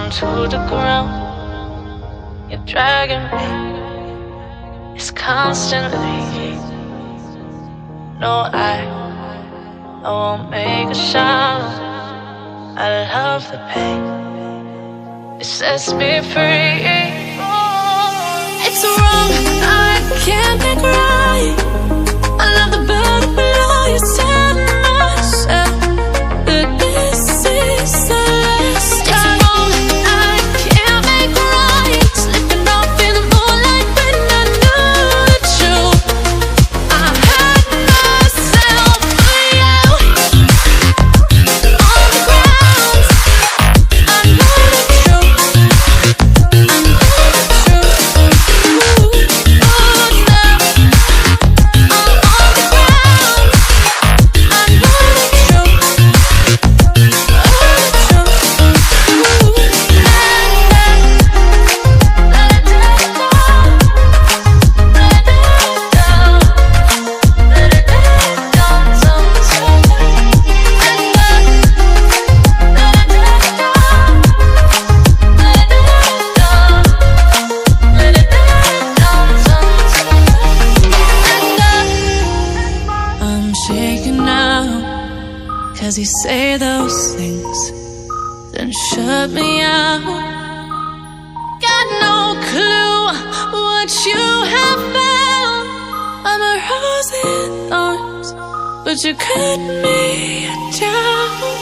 down to the ground. You're dragging me, it's constantly. No, I won't make a sound. I love the pain, it sets me free. It's wrong, I can't make right. I love the bird below you, tell myself that this is the last time. It's wrong, I can't make right. Slipping off in the moonlight when I knew the truth. I had myself for you. On the ground, I know the truth. I know the truth. Shaking now, 'cause you say those things, then shut me out. Got no clue what you have found. I'm a rose in thorns, but you cut me down.